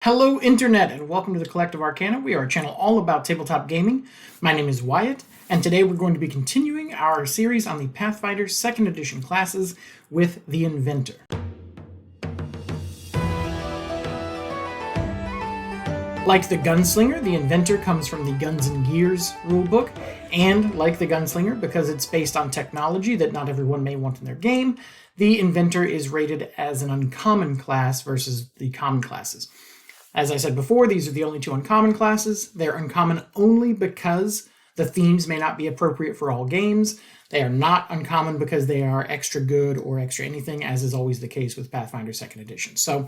Hello Internet and welcome to the Collective Arcana. We are a channel all about tabletop gaming. My name is Wyatt and today we're going to be continuing our series on the Pathfinder 2nd edition classes with the Inventor. Like the Gunslinger, the Inventor comes from the Guns and Gears rulebook, and like the Gunslinger, because it's based on technology that not everyone may want in their game, the Inventor is rated as an uncommon class versus the common classes. As I said before, these are the only two uncommon classes. They're uncommon only because the themes may not be appropriate for all games. They are not uncommon because they are extra good or extra anything, as is always the case with Pathfinder 2nd edition. So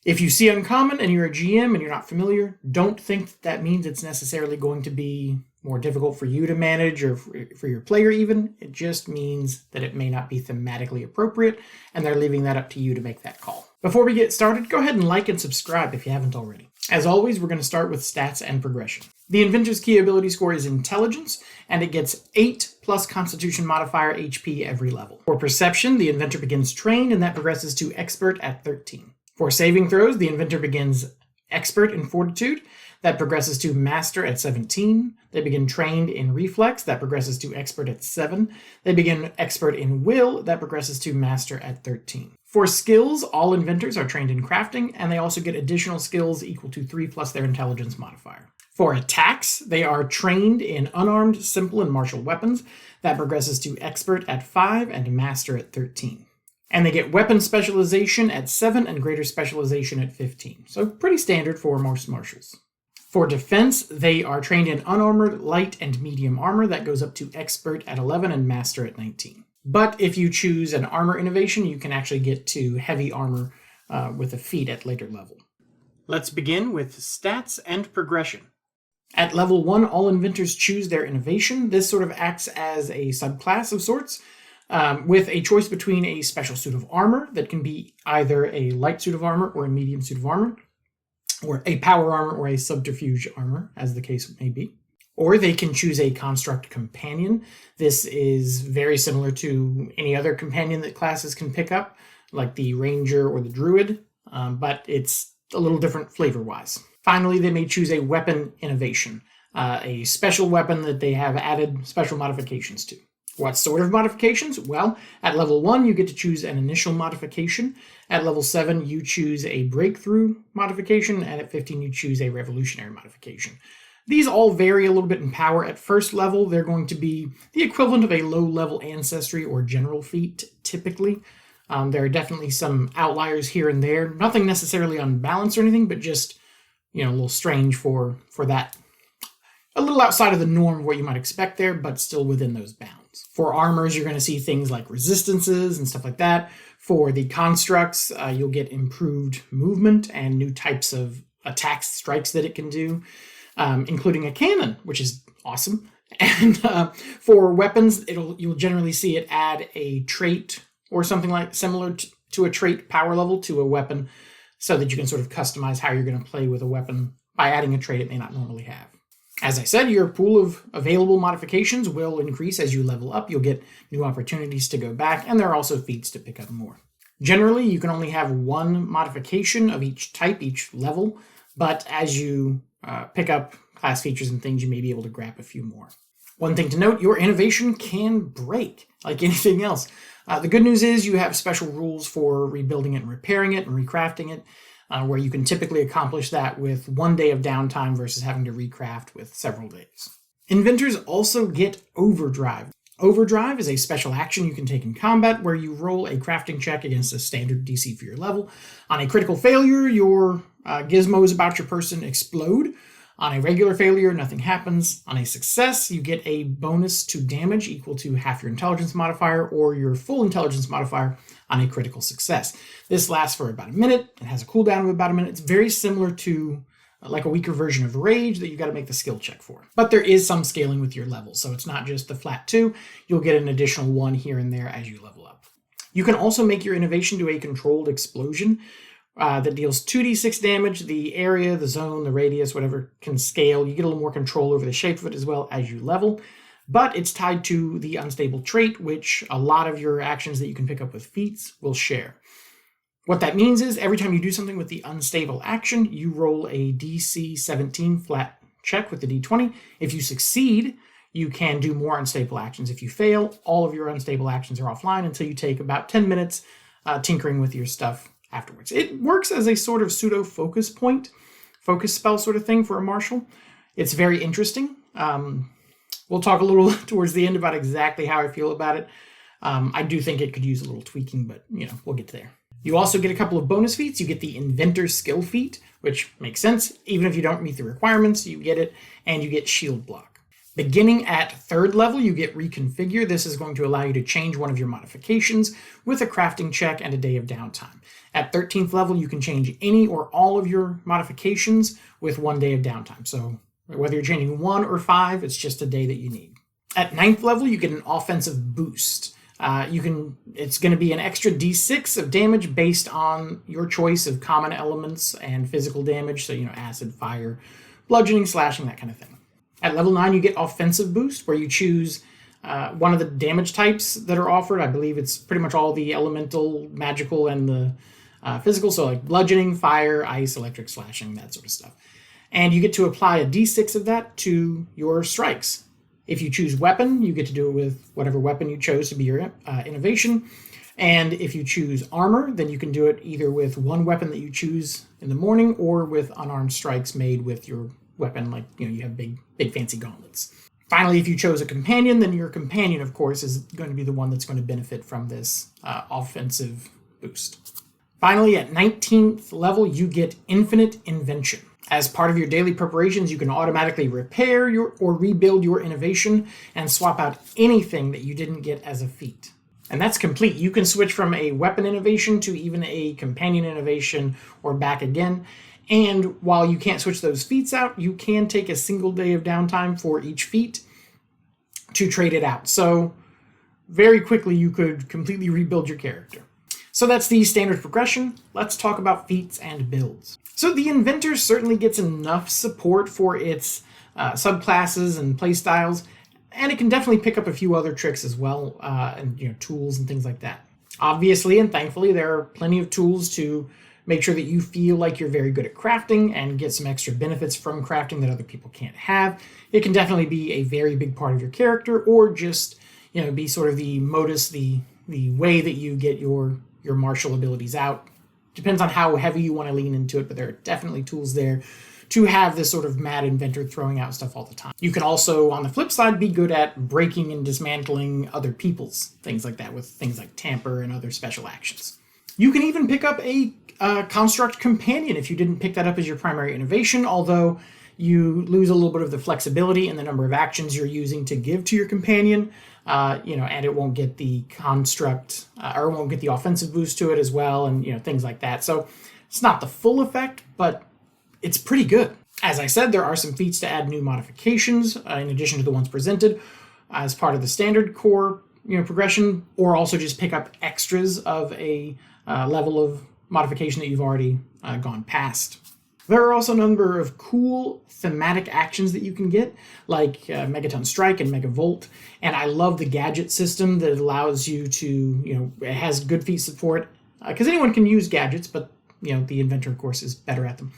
if you see uncommon and you're a GM and you're not familiar, don't think that means it's necessarily going to be more difficult for you to manage or for your player even. It just means that it may not be thematically appropriate, and they're leaving that up to you to make that call. Before we get started, go ahead and like and subscribe if you haven't already. As always, we're going to start with stats and progression. The Inventor's key ability score is Intelligence, and it gets 8 plus Constitution modifier HP every level. For Perception, the Inventor begins Trained, and that progresses to Expert at 13. For saving throws, the Inventor begins Expert in Fortitude. That progresses to Master at 17. They begin Trained in Reflex. That progresses to Expert at 7. They begin Expert in Will. That progresses to Master at 13. For skills, all Inventors are trained in Crafting, and they also get additional skills equal to 3 plus their Intelligence modifier. For attacks, they are trained in Unarmed, Simple, and Martial Weapons. That progresses to Expert at 5 and Master at 13. And they get Weapon Specialization at 7 and Greater Specialization at 15. So pretty standard for most martials. For defense, they are trained in Unarmored, Light, and Medium Armor. That goes up to Expert at 11 and Master at 19. But if you choose an Armor Innovation, you can actually get to Heavy Armor with a feat at later level. Let's begin with stats and progression. At level 1, all Inventors choose their Innovation. This sort of acts as a subclass of sorts, with a choice between a special suit of armor that can be either a light suit of armor or a medium suit of armor, or a power armor or a subterfuge armor, as the case may be. Or they can choose a construct companion. This is very similar to any other companion that classes can pick up, like the ranger or the druid, but it's a little different flavor-wise. Finally, they may choose a weapon innovation, a special weapon that they have added special modifications to. What sort of modifications? Well, at level 1, you get to choose an initial modification. At level 7, you choose a breakthrough modification, and at 15, you choose a revolutionary modification. These all vary a little bit in power. At first level, they're going to be the equivalent of a low-level ancestry or general feat, typically. There are definitely some outliers here and there. Nothing necessarily unbalanced or anything, but just, a little strange for that. A little outside of the norm of what you might expect there, but still within those bounds. For armors, you're going to see things like resistances and stuff like that. For the constructs, you'll get improved movement and new types of attacks, strikes that it can do, including a cannon, which is awesome. And for weapons, you'll generally see it add a trait or something like similar to a trait power level to a weapon, so that you can sort of customize how you're going to play with a weapon by adding a trait it may not normally have. As I said, your pool of available modifications will increase as you level up. You'll get new opportunities to go back, and there are also feats to pick up more. Generally, you can only have one modification of each type, each level, but as you pick up class features and things, you may be able to grab a few more. One thing to note, your innovation can break, like anything else. The good news is you have special rules for rebuilding it and repairing it and recrafting it, where you can typically accomplish that with 1 day of downtime versus having to recraft with several days. Inventors also get Overdrive. Overdrive is a special action you can take in combat where you roll a crafting check against a standard DC for your level. On a critical failure, your gizmos about your person explode. On a regular failure, nothing happens. On a success, you get a bonus to damage equal to half your intelligence modifier or your full intelligence modifier on a critical success. This lasts for about a minute. It has a cooldown of about a minute. It's very similar to like a weaker version of Rage that you got to make the skill check for. But there is some scaling with your level, so it's not just the flat 2. You'll get an additional 1 here and there as you level up. You can also make your innovation do a controlled explosion that deals 2d6 damage. The area, the zone, the radius, whatever can scale. You get a little more control over the shape of it as well as you level. But it's tied to the unstable trait, which a lot of your actions that you can pick up with feats will share. What that means is every time you do something with the unstable action, you roll a DC 17 flat check with the D20. If you succeed, you can do more unstable actions. If you fail, all of your unstable actions are offline until you take about 10 minutes tinkering with your stuff afterwards. It works as a sort of pseudo focus point, focus spell sort of thing for a marshal. It's very interesting. We'll talk a little towards the end about exactly how I feel about it. I do think it could use a little tweaking, but we'll get there. You also get a couple of bonus feats. You get the Inventor skill feat, which makes sense. Even if you don't meet the requirements, you get it, and you get shield block. Beginning at 3rd level, you get Reconfigure. This is going to allow you to change one of your modifications with a crafting check and a day of downtime. At 13th level, you can change any or all of your modifications with 1 day of downtime. So whether you're changing 1 or 5, it's just a day that you need. At 9th level, you get an offensive boost. It's going to be an extra d6 of damage based on your choice of common elements and physical damage. So, acid, fire, bludgeoning, slashing, that kind of thing. At level 9, you get offensive boost, where you choose one of the damage types that are offered. I believe it's pretty much all the elemental, magical, and the physical. So like bludgeoning, fire, ice, electric, slashing, that sort of stuff. And you get to apply a d6 of that to your strikes. If you choose weapon, you get to do it with whatever weapon you chose to be your innovation. And if you choose armor, then you can do it either with one weapon that you choose in the morning or with unarmed strikes made with your weapon, like, you have big fancy gauntlets. Finally, if you chose a companion, then your companion, of course, is going to be the one that's going to benefit from this offensive boost. Finally, at 19th level, you get Infinite Invention. As part of your daily preparations, you can automatically repair or rebuild your innovation and swap out anything that you didn't get as a feat. And that's complete. You can switch from a weapon innovation to even a companion innovation or back again. And while you can't switch those feats out, you can take a single day of downtime for each feat to trade it out. So very quickly, you could completely rebuild your character. So that's the standard progression. Let's talk about feats and builds. So the Inventor certainly gets enough support for its subclasses and playstyles, and it can definitely pick up a few other tricks as well, and tools and things like that. Obviously and thankfully, there are plenty of tools to make sure that you feel like you're very good at crafting and get some extra benefits from crafting that other people can't have. It can definitely be a very big part of your character, or just be sort of the modus, the way that you get your martial abilities out. Depends on how heavy you want to lean into it, but there are definitely tools there to have this sort of mad inventor throwing out stuff all the time. You can also, on the flip side, be good at breaking and dismantling other people's things like that, with things like tamper and other special actions. You can even pick up a construct companion if you didn't pick that up as your primary innovation, although you lose a little bit of the flexibility in the number of actions you're using to give to your companion, and it won't get the construct, or it won't get the offensive boost to it as well, and things like that. So it's not the full effect, but it's pretty good. As I said, there are some feats to add new modifications in addition to the ones presented as part of the standard core progression, or also just pick up extras of a level of modification that you've already gone past. There are also a number of cool thematic actions that you can get, like Megaton Strike and Megavolt, and I love the gadget system that allows you to, it has good feat support, because anyone can use gadgets, but, the Inventor, of course, is better at them.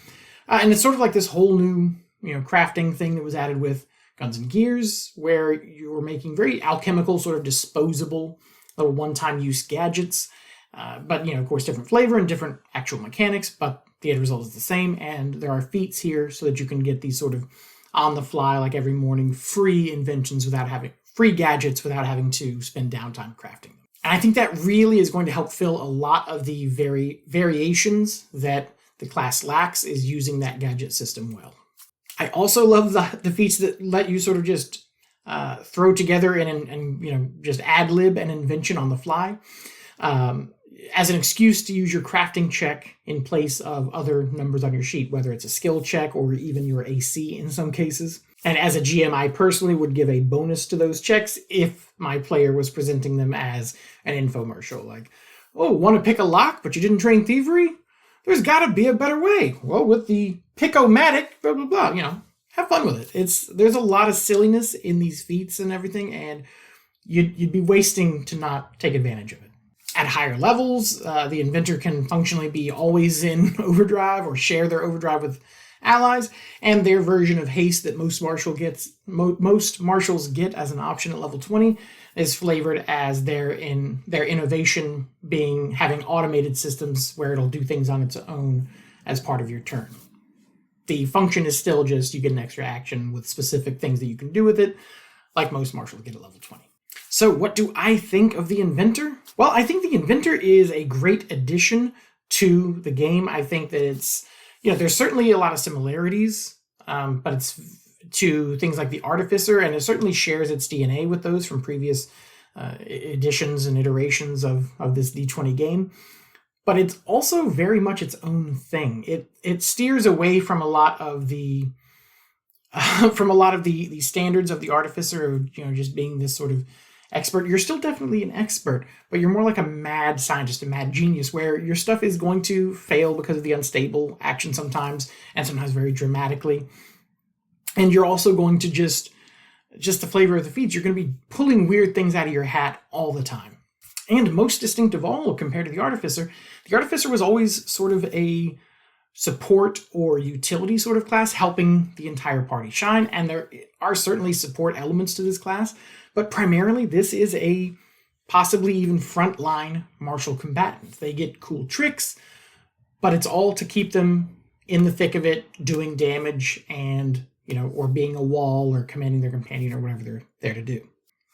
And it's sort of like this whole new, crafting thing that was added with Guns and Gears, where you're making very alchemical, sort of disposable, little one-time use gadgets, but, of course, different flavor and different actual mechanics, but the end result is the same, and there are feats here so that you can get these sort of on-the-fly, like every morning, free inventions free gadgets without having to spend downtime crafting them. And I think that really is going to help fill a lot of the variations that the class lacks, is using that gadget system well. I also love the feats that let you sort of just throw together and just ad-lib an invention on the fly. As an excuse to use your crafting check in place of other numbers on your sheet, whether it's a skill check or even your AC in some cases. And as a GM, I personally would give a bonus to those checks if my player was presenting them as an infomercial. Like, oh, want to pick a lock, but you didn't train thievery? There's got to be a better way. Well, with the pick-o-matic, blah, blah, blah, have fun with it. There's a lot of silliness in these feats and everything, and you'd be wasting to not take advantage of it. At higher levels, the inventor can functionally be always in overdrive or share their overdrive with allies, and their version of haste that most marshals get as an option at level 20 is flavored as their innovation being having automated systems where it'll do things on its own as part of your turn. The function is still just you get an extra action with specific things that you can do with it, like most marshals get at level 20. So what do I think of the Inventor? Well, I think the Inventor is a great addition to the game. I think that it's, there's certainly a lot of similarities, but it's to things like the Artificer, and it certainly shares its DNA with those from previous editions and iterations of this D20 game. But it's also very much its own thing. It steers away from a lot of the the standards of the Artificer of just being this sort of expert. You're still definitely an expert, but you're more like a mad scientist, a mad genius, where your stuff is going to fail because of the unstable action sometimes, and sometimes very dramatically. And you're also going to just the flavor of the feats, you're going to be pulling weird things out of your hat all the time. And most distinct of all, compared to the Artificer was always sort of a support or utility sort of class, helping the entire party shine. And there are certainly support elements to this class, but primarily this is a possibly even frontline martial combatant. They get cool tricks, but it's all to keep them in the thick of it, doing damage and, or being a wall or commanding their companion or whatever they're there to do.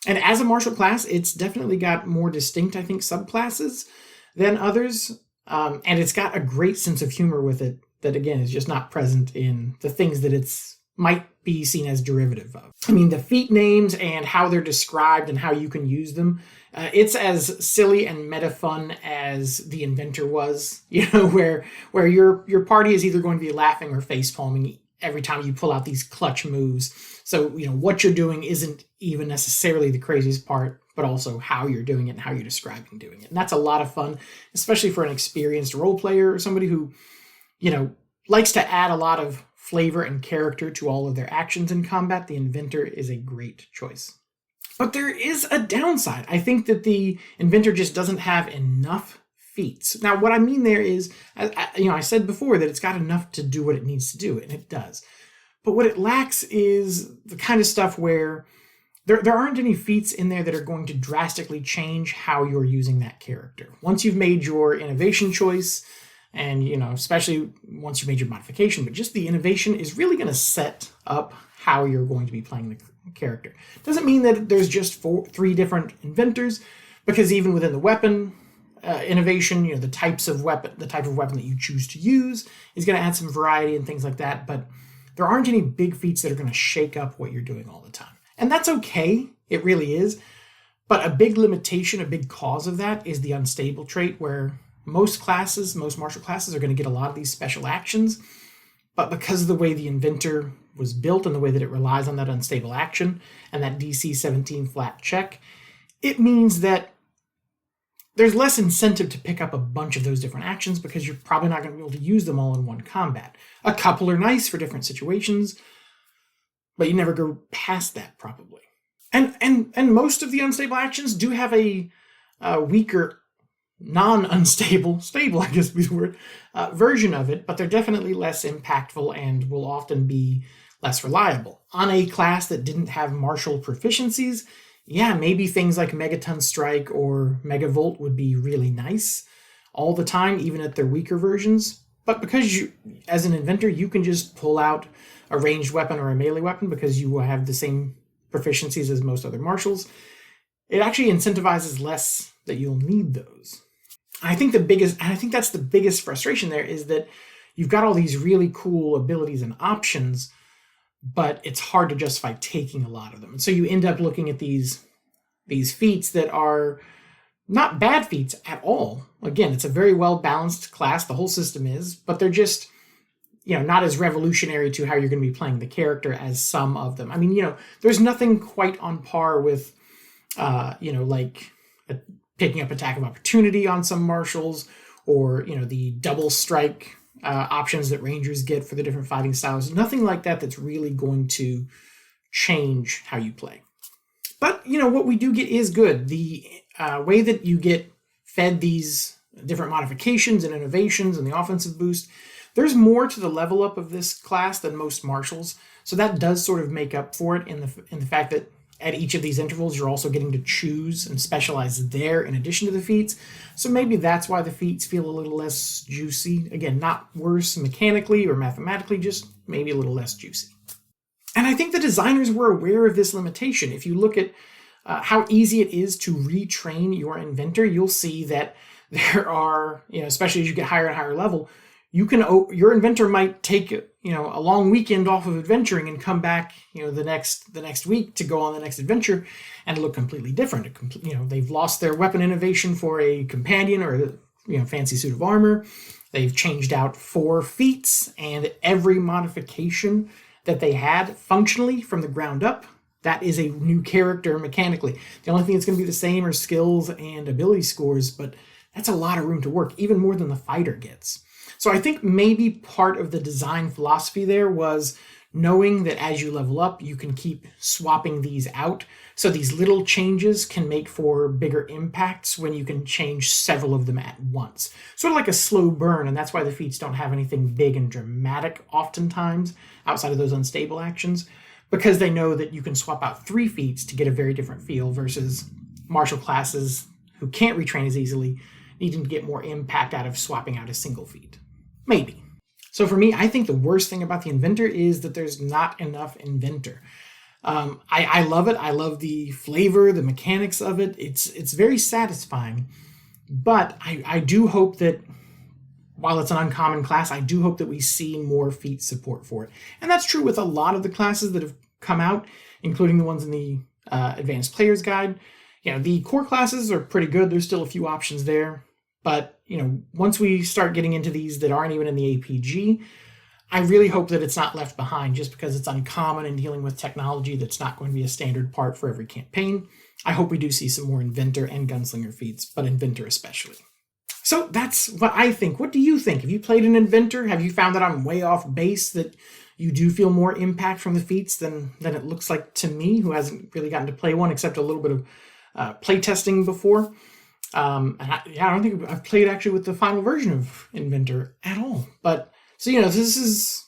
And as a martial class, it's definitely got more distinct, I think, subclasses than others. And it's got a great sense of humor with it that, again, is just not present in the things that it's might be seen as derivative of. I mean, the feat names and how they're described and how you can use them, it's as silly and meta fun as the Inventor was, where your party is either going to be laughing or face palming every time you pull out these clutch moves. So, what you're doing isn't even necessarily the craziest part, but also how you're doing it and how you're describing doing it. And that's a lot of fun, especially for an experienced role player or somebody who, likes to add a lot of flavor and character to all of their actions in combat. The Inventor is a great choice. But there is a downside. I think that the Inventor just doesn't have enough feats. Now, what I mean there is, I said before that it's got enough to do what it needs to do, and it does. But what it lacks is the kind of stuff where there aren't any feats in there that are going to drastically change how you're using that character. Once you've made your innovation choice, and, especially once you've made your modification, but just the innovation is really going to set up how you're going to be playing the character. Doesn't mean that there's just 3 different inventors, because even within the weapon innovation, the type of weapon that you choose to use is going to add some variety and things like that. But there aren't any big feats that are going to shake up what you're doing all the time. And that's okay. It really is. But a big limitation, a big cause of that is the unstable trait, where most martial classes are going to get a lot of these special actions. But because of the way the Inventor was built and the way that it relies on that unstable action and that DC 17 flat check, it means that there's less incentive to pick up a bunch of those different actions because you're probably not going to be able to use them all in one combat. A couple are nice for different situations, but you never go past that probably. And most of the unstable actions do have a weaker, non-unstable, stable, I guess would be the word, version of it, but they're definitely less impactful and will often be less reliable. On a class that didn't have martial proficiencies, maybe things like Megaton Strike or Megavolt would be really nice all the time, even at their weaker versions. But because you, as an Inventor, you can just pull out a ranged weapon or a melee weapon because you have the same proficiencies as most other martials, it actually incentivizes less that you'll need those. I think that's the biggest frustration there, is that you've got all these really cool abilities and options, but it's hard to justify taking a lot of them. And so you end up looking at these feats that are not bad feats at all. Again, it's a very well-balanced class, the whole system is, but they're just, not as revolutionary to how you're going to be playing the character as some of them. I mean, there's nothing quite on par with, picking up attack of opportunity on some martials, or, the double strike options that Rangers get for the different fighting styles. Nothing like that that's really going to change how you play. But, what we do get is good. The way that you get fed these different modifications and innovations and the offensive boost. There's more to the level up of this class than most martials, so that does sort of make up for it in the fact that at each of these intervals you're also getting to choose and specialize there in addition to the feats. So maybe that's why the feats feel a little less juicy. Again, not worse mechanically or mathematically, just maybe a little less juicy. And I think the designers were aware of this limitation. If you look at how easy it is to retrain your inventor, you'll see that there are, especially as you get higher and higher level, your inventor might take a long weekend off of adventuring and come back the next week to go on the next adventure and look completely different. They've lost their weapon innovation for a companion or a fancy suit of armor. They've changed out 4 feats, and every modification that they had functionally from the ground up, that is a new character mechanically. The only thing that's going to be the same are skills and ability scores, but that's a lot of room to work, even more than the fighter gets. So I think maybe part of the design philosophy there was knowing that as you level up, you can keep swapping these out. So these little changes can make for bigger impacts when you can change several of them at once. Sort of like a slow burn, and that's why the feats don't have anything big and dramatic oftentimes outside of those unstable actions, because they know that you can swap out 3 feats to get a very different feel versus martial classes who can't retrain as easily, needing to get more impact out of swapping out a single feat. Maybe. So for me, I think the worst thing about the Inventor is that there's not enough Inventor. I love it. I love the flavor, the mechanics of it. It's very satisfying. But I do hope that, while it's an uncommon class, I do hope that we see more feat support for it. And that's true with a lot of the classes that have come out, including the ones in the Advanced Player's Guide. The core classes are pretty good. There's still a few options there. But, once we start getting into these that aren't even in the APG, I really hope that it's not left behind just because it's uncommon in dealing with technology that's not going to be a standard part for every campaign. I hope we do see some more Inventor and Gunslinger feats, but Inventor especially. So that's what I think. What do you think? Have you played an Inventor? Have you found that I'm way off base, that you do feel more impact from the feats than it looks like to me, who hasn't really gotten to play one except a little bit of play testing before? I don't think I've played actually with the final version of Inventor at all. But so, this is,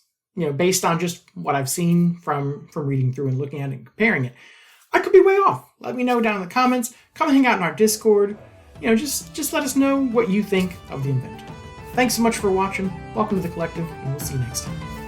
based on just what I've seen from reading through and looking at it and comparing it. I could be way off. Let me know down in the comments. Come hang out in our Discord. Just let us know what you think of the Inventor. Thanks so much for watching. Welcome to the Collective, and we'll see you next time.